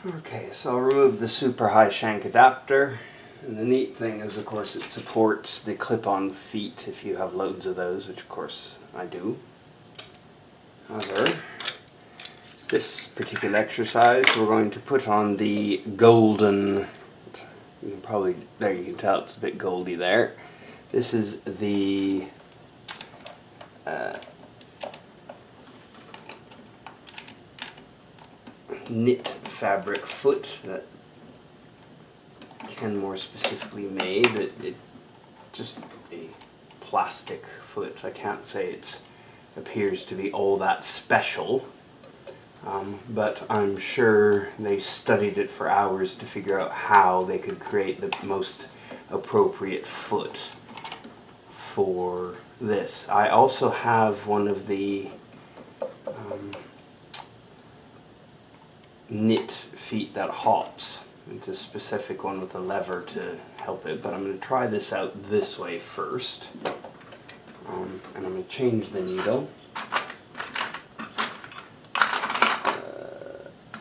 Okay, so I'll remove the super high shank adapter, and the neat thing is, of course, it supports the clip-on feet if you have loads of those, which of course I do. However, this particular exercise we're going to put on the golden, you can probably, there you can tell it's a bit goldy there. This is the knit fabric foot that Kenmore specifically made. It just a plastic foot. I can't say it appears to be all that special, but I'm sure they studied it for hours to figure out how they could create the most appropriate foot for this. I also have one of the knit feet that hops. It's a specific one with a lever to help it, but I'm going to try this out this way first. And I'm going to change the needle.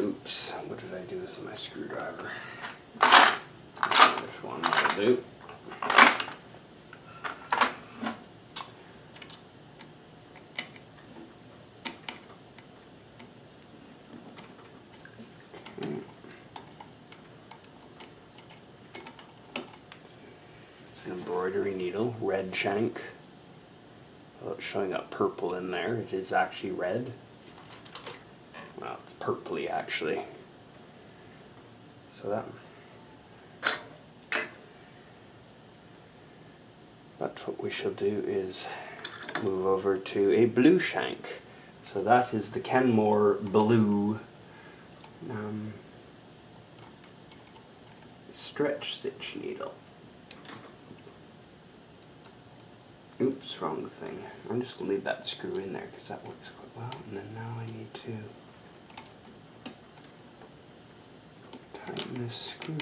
Oops, what did I do with my screwdriver? This one will do. It's an embroidery needle, red shank. Well, it's showing up purple in there. It is actually red. Well, it's purpley actually. So that. But what we shall do is move over to a blue shank. So that is the Kenmore blue stretch stitch needle. Oops, wrong thing. I'm just going to leave that screw in there because that works quite well. And then now I need to tighten this screw.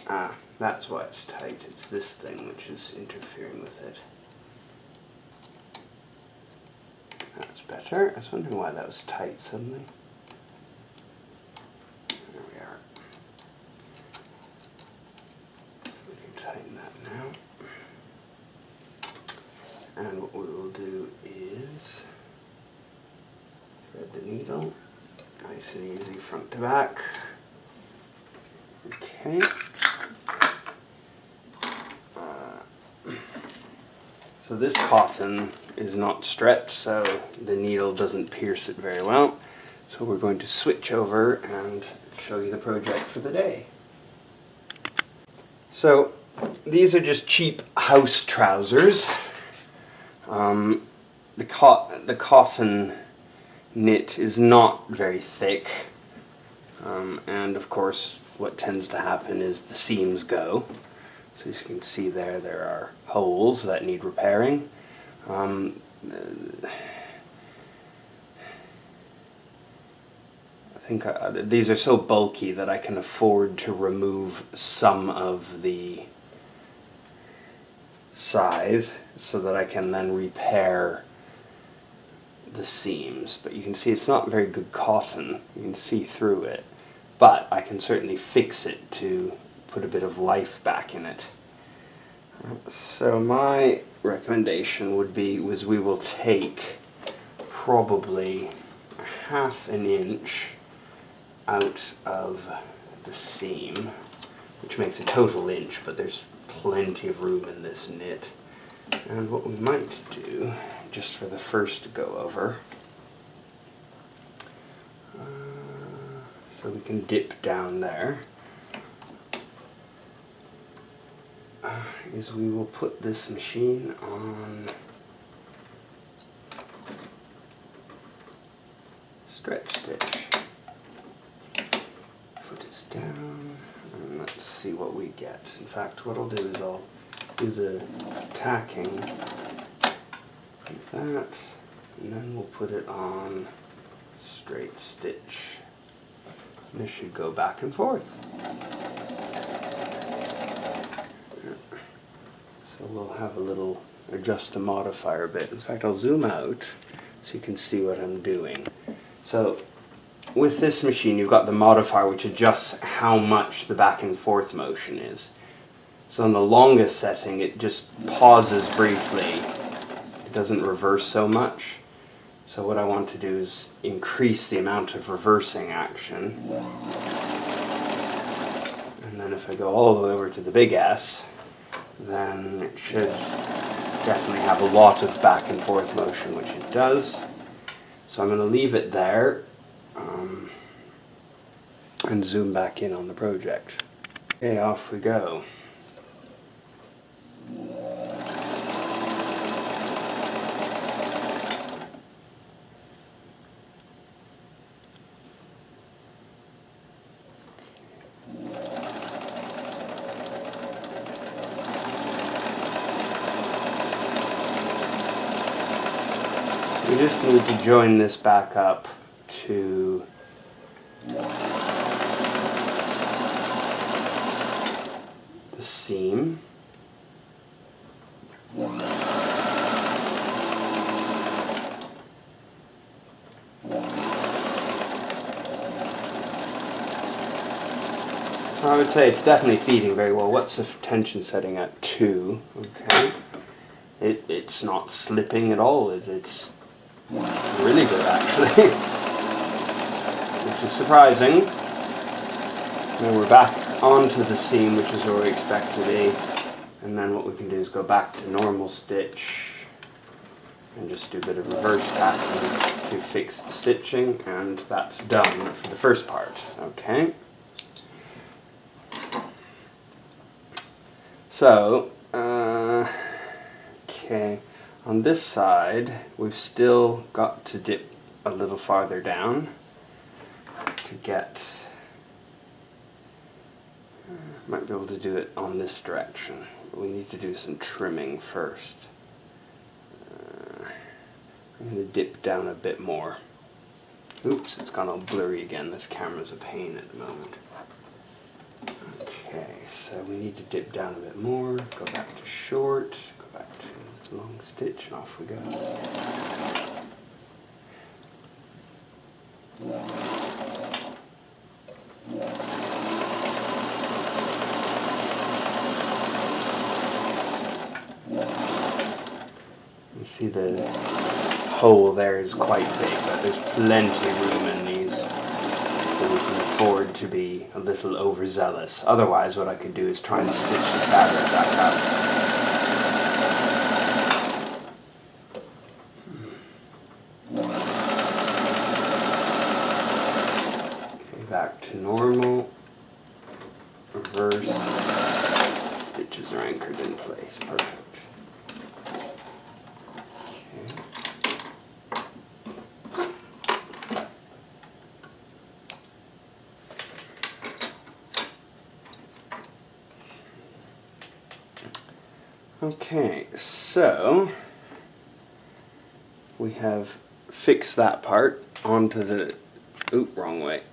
Ah, that's why it's tight. It's this thing which is interfering with it. That's better. I was wondering why that was tight suddenly. There we are. So we can tighten that now. And what we will do is thread the needle. Nice and easy front to back. Okay. So this cotton is not stretched, so the needle doesn't pierce it very well. So we're going to switch over and show you the project for the day. So these are just cheap house trousers. The cotton knit is not very thick, and of course what tends to happen is the seams go. So as you can see there are holes that need repairing. I think these are so bulky that I can afford to remove some of the size so that I can then repair the seams. But you can see it's not very good cotton. You can see through it. But I can certainly fix it to put a bit of life back in it. So my recommendation would be we will take probably 1/2 inch out of the seam, which makes a total inch, but there's plenty of room in this knit. And what we might do, just for the first go over, so we can dip down there, is we will put this machine on stretch stitch. Foot is down, and let's see what we get. In fact, what I'll do is I'll do the tacking like that, and then we'll put it on straight stitch. And this should go back and forth. So we'll have a little, adjust the modifier a bit. In fact, I'll zoom out so you can see what I'm doing. So with this machine you've got the modifier which adjusts how much the back and forth motion is. So on the longest setting it just pauses briefly, it doesn't reverse so much. So what I want to do is increase the amount of reversing action. And then if I go all the way over to the big S, then it should definitely have a lot of back and forth motion, which it does. So I'm going to leave it there and zoom back in on the project. Okay, off we go. We just need to join this back up to the seam. I would say it's definitely feeding very well. What's the tension setting at? 2. Okay. It's not slipping at all. It's really good actually, which is surprising. Then we're back onto the seam, which is where we expect to be, and then what we can do is go back to normal stitch and just do a bit of reverse tacking to fix the stitching, and that's done for the first part. Okay. So, okay, on this side, we've still got to dip a little farther down to get, might be able to do it on this direction, but we need to do some trimming first. I'm going to dip down a bit more. Oops, it's gone all blurry again. This camera's a pain at the moment. Okay, so we need to dip down a bit more, go back to short, go back to this long stitch, and off we go. You see the hole there is quite big, but there's plenty of room in these. So we can afford to be a little overzealous. Otherwise, what I could do is try and stitch the fabric back up. Okay, back to normal. Reverse. Stitches are anchored in place. Perfect. Okay, so we have fixed that part onto the, oop, wrong way.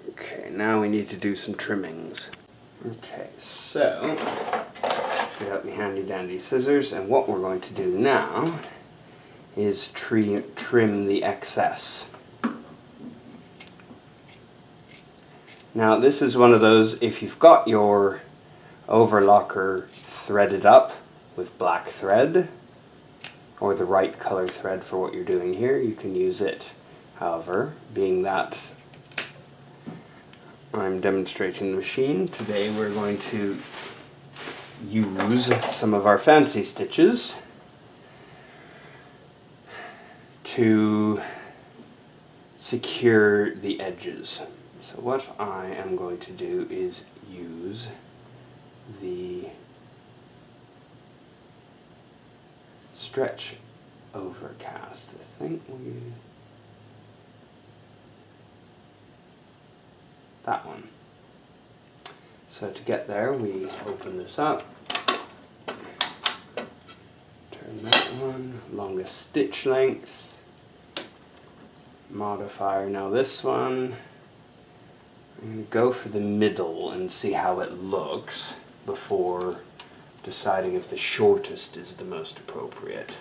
Okay, now we need to do some trimmings. Okay, so I got my handy dandy scissors, and what we're going to do now is trim the excess. Now this is one of those, if you've got your overlocker threaded up with black thread, or the right color thread for what you're doing here, you can use it. However, being that I'm demonstrating the machine, today we're going to use some of our fancy stitches to secure the edges. So what I am going to do is use the stretch overcast. I think that one. So to get there, we open this up, turn that one, longest stitch length, modifier. Now this one, I'm going to go for the middle and see how it looks before deciding if the shortest is the most appropriate.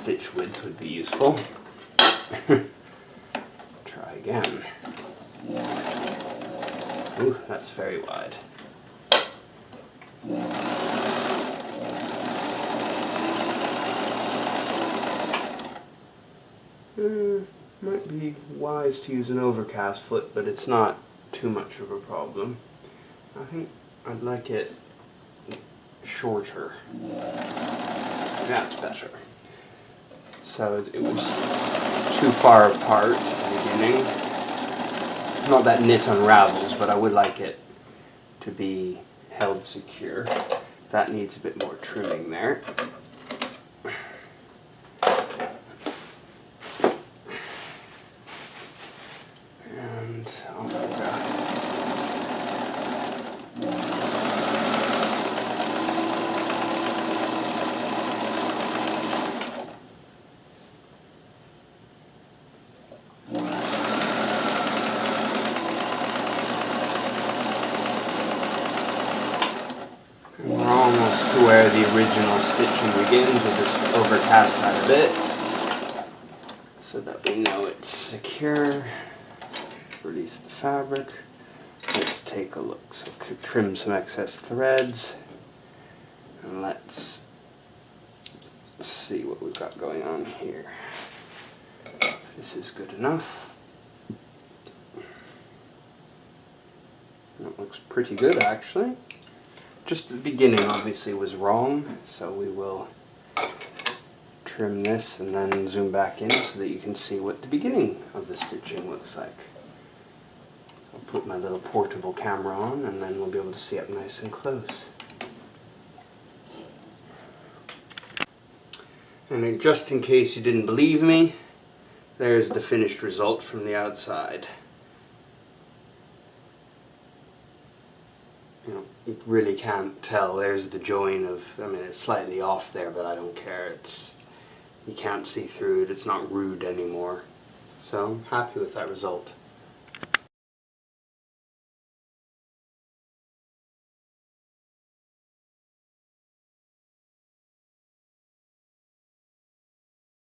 stitch width would be useful. Try again. Ooh, that's very wide. Might be wise to use an overcast foot, but it's not too much of a problem. I think I'd like it shorter. That's better. So it was too far apart at the beginning. Not that knit unravels, but I would like it to be held secure. That needs a bit more trimming there. And off we go. We're almost to where the original stitching begins. We'll just overcast that a bit so that we know it's secure. Release the fabric. Let's take a look. So trim some excess threads and let's see what we've got going on here. This is good enough. That looks pretty good actually. Just the beginning obviously was wrong, so we will trim this and then zoom back in so that you can see what the beginning of the stitching looks like. So I'll put my little portable camera on and then we'll be able to see up nice and close. And just in case you didn't believe me, there's the finished result from the outside. You know, you really can't tell. There's the join of, I mean, it's slightly off there, but I don't care. You can't see through it. It's not rude anymore. So I'm happy with that result.